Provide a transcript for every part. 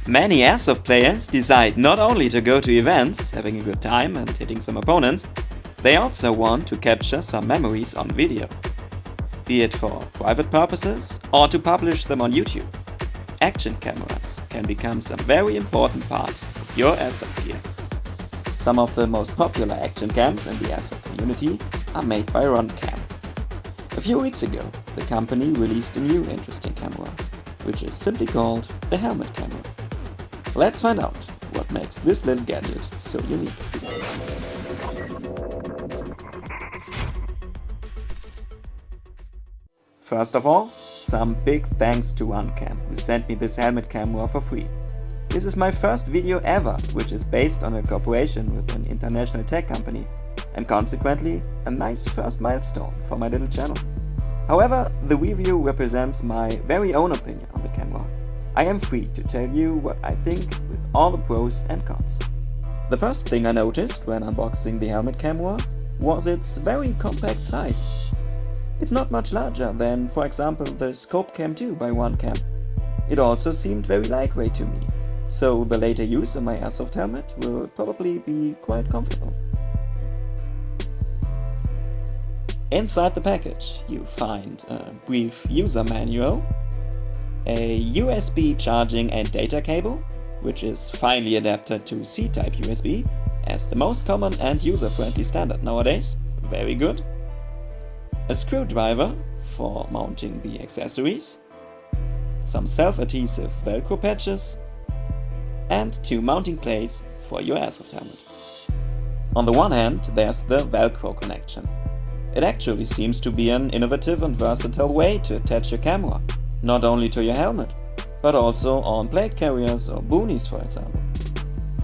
Many Airsoft players decide not only to go to events, having a good time and hitting some opponents, they also want to capture some memories on video. Be it for private purposes or to publish them on YouTube. Action cameras can become some very important part of your Airsoft gear. Some of the most popular action cams in the Airsoft community are made by RunCam. A few weeks ago, the company released a new interesting camera, which is simply called the Helmet Camera. Let's find out what makes this little gadget so unique. First of all, some big thanks to RunCam, who sent me this helmet camera for free. This is my first video ever, which is based on a cooperation with an international tech company, and consequently a nice first milestone for my little channel. However, the review represents my very own opinion on the camera. I am free to tell you what I think with all the pros and cons. The first thing I noticed when unboxing the helmet camera was its very compact size. It's not much larger than, for example, the Scope Cam 2 by RunCam. It also seemed very lightweight to me, so the later use of my Airsoft helmet will probably be quite comfortable. Inside the package you find a brief user manual, a USB charging and data cable, which is finally adapted to C-type USB as the most common and user-friendly standard nowadays. Very good. A screwdriver for mounting the accessories, some self-adhesive Velcro patches, and 2 mounting plates for your Airsoft helmet. On the one hand, there's the Velcro connection. It actually seems to be an innovative and versatile way to attach your camera, not only to your helmet, but also on plate carriers or boonies, for example.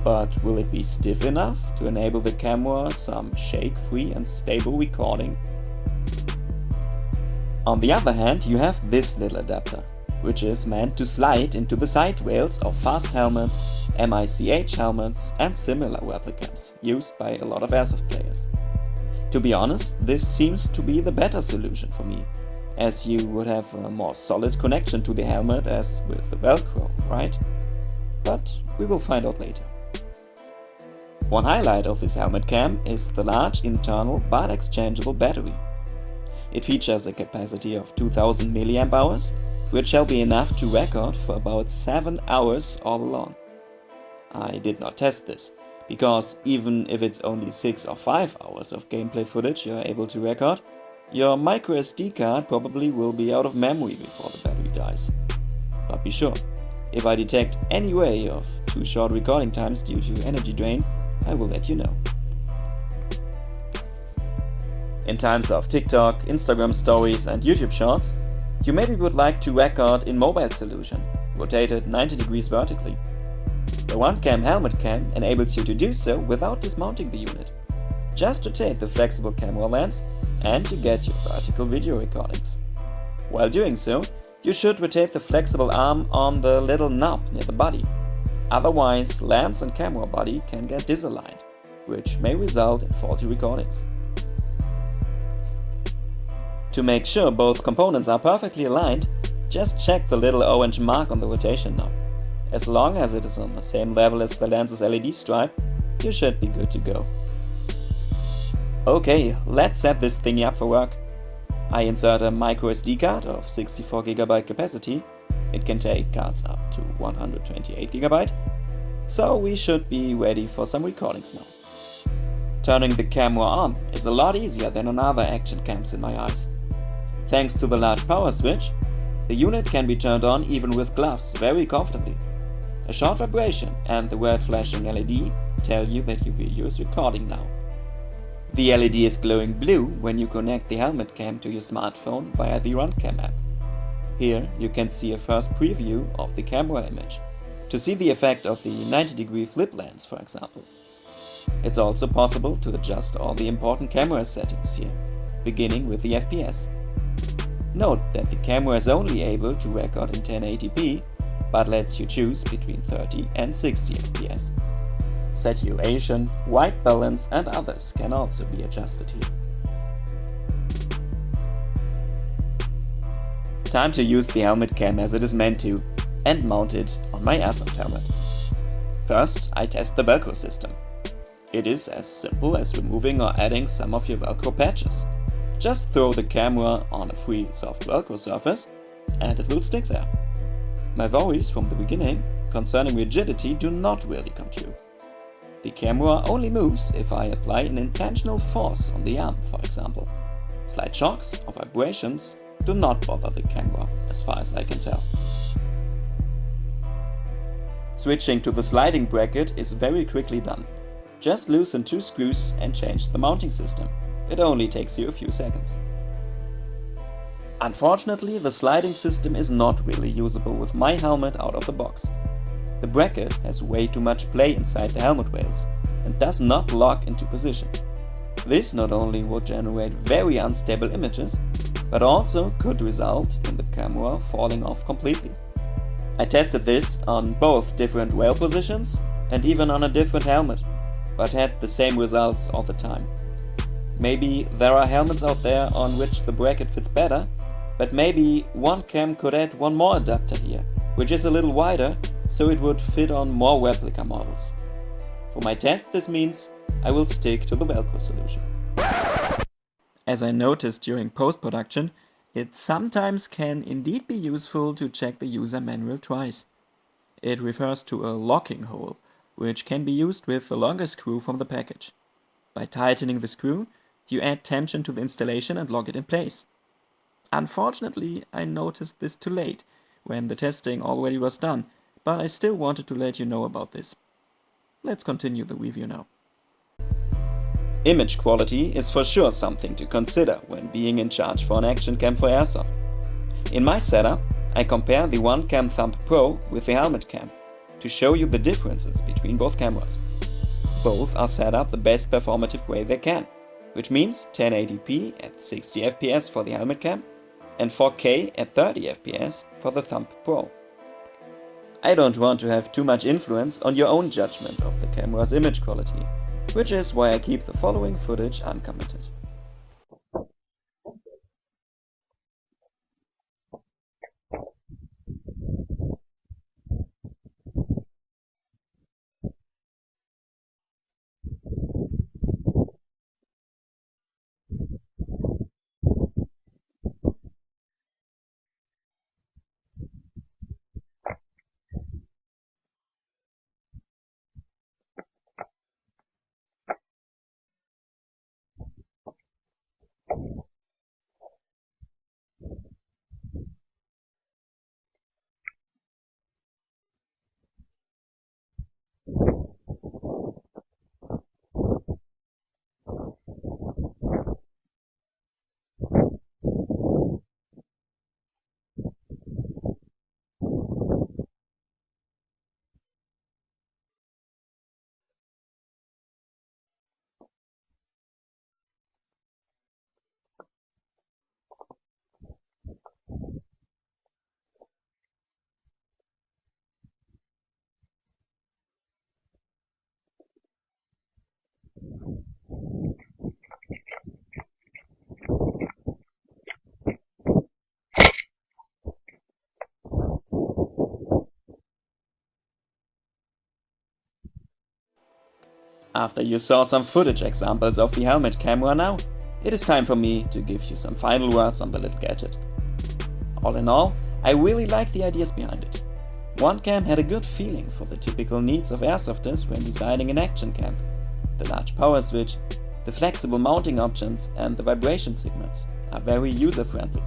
But will it be stiff enough to enable the camera some shake-free and stable recording? On the other hand, you have this little adapter, which is meant to slide into the side rails of fast helmets, MICH helmets and similar replicas used by a lot of Airsoft players. To be honest, this seems to be the better solution for me, as you would have a more solid connection to the helmet as with the Velcro, right? But we will find out later. One highlight of this helmet cam is the large internal but exchangeable battery. It features a capacity of 2000 mAh, which shall be enough to record for about 7 hours all along. I did not test this, because even if it's only 6 or 5 hours of gameplay footage you're able to record, your microSD card probably will be out of memory before the battery dies. But be sure, if I detect any way of too short recording times due to energy drain, I will let you know. In times of TikTok, Instagram stories and YouTube shorts, you maybe would like to record in mobile solution, rotated 90 degrees vertically. The RunCam Helmet Cam enables you to do so without dismounting the unit. Just rotate the flexible camera lens and you get your vertical video recordings. While doing so, you should rotate the flexible arm on the little knob near the body. Otherwise, lens and camera body can get disaligned, which may result in faulty recordings. To make sure both components are perfectly aligned, just check the little orange mark on the rotation knob. As long as it is on the same level as the lens's LED stripe, you should be good to go. Okay, let's set this thingy up for work. I insert a microSD card of 64GB capacity. It can take cards up to 128GB. So we should be ready for some recordings now. Turning the camera on is a lot easier than on other action cams in my eyes. Thanks to the large power switch, the unit can be turned on even with gloves very comfortably. A short vibration and the red flashing LED tell you that your video is recording now. The LED is glowing blue when you connect the helmet cam to your smartphone via the RunCam app. Here you can see a first preview of the camera image, to see the effect of the 90-degree flip lens, for example. It's also possible to adjust all the important camera settings here, beginning with the FPS. Note that the camera is only able to record in 1080p, but lets you choose between 30 and 60 FPS. Saturation, white balance and others can also be adjusted here. Time to use the helmet cam as it is meant to, and mount it on my Airsoft helmet. First, I test the Velcro system. It is as simple as removing or adding some of your Velcro patches. Just throw the camera on a free soft Velcro surface and it will stick there. My worries from the beginning concerning rigidity do not really come true. The camera only moves if I apply an intentional force on the arm, for example. Slight shocks or vibrations do not bother the camera, as far as I can tell. Switching to the sliding bracket is very quickly done. Just loosen 2 screws and change the mounting system. It only takes you a few seconds. Unfortunately, the sliding system is not really usable with my helmet out of the box. The bracket has way too much play inside the helmet rails and does not lock into position. This not only would generate very unstable images, but also could result in the camera falling off completely. I tested this on both different rail positions and even on a different helmet, but had the same results all the time. Maybe there are helmets out there on which the bracket fits better, but maybe RunCam could add one more adapter here, which is a little wider, so it would fit on more replica models. For my test, this means I will stick to the Velcro solution. As I noticed during post-production, it sometimes can indeed be useful to check the user manual twice. It refers to a locking hole, which can be used with the longer screw from the package. By tightening the screw, you add tension to the installation and lock it in place. Unfortunately, I noticed this too late, when the testing already was done, but I still wanted to let you know about this. Let's continue the review now. Image quality is for sure something to consider when being in charge for an action cam for Airsoft. In my setup, I compare the RunCam Thumb Pro with the helmet cam to show you the differences between both cameras. Both are set up the best performative way they can, which means 1080p at 60 fps for the helmet cam and 4K at 30 fps for the Thumb Pro. I don't want to have too much influence on your own judgment of the camera's image quality, which is why I keep the following footage uncommented. After you saw some footage examples of the helmet camera now, it is time for me to give you some final words on the little gadget. All in all, I really like the ideas behind it. RunCam had a good feeling for the typical needs of airsofters when designing an action cam. The large power switch, the flexible mounting options and the vibration signals are very user-friendly.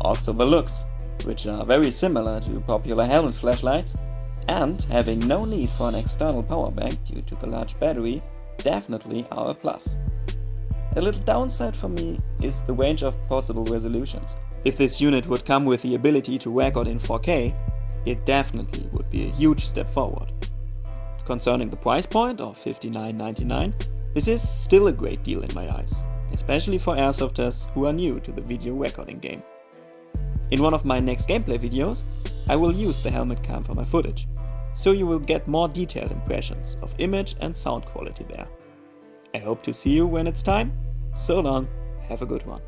Also the looks, which are very similar to popular helmet flashlights, and having no need for an external power bank due to the large battery definitely are a plus. A little downside for me is the range of possible resolutions. If this unit would come with the ability to record in 4K, it definitely would be a huge step forward. Concerning the price point of $59.99, this is still a great deal in my eyes, especially for airsofters who are new to the video recording game. In one of my next gameplay videos, I will use the helmet cam for my footage, so you will get more detailed impressions of image and sound quality there. I hope to see you when it's time. So long, have a good one.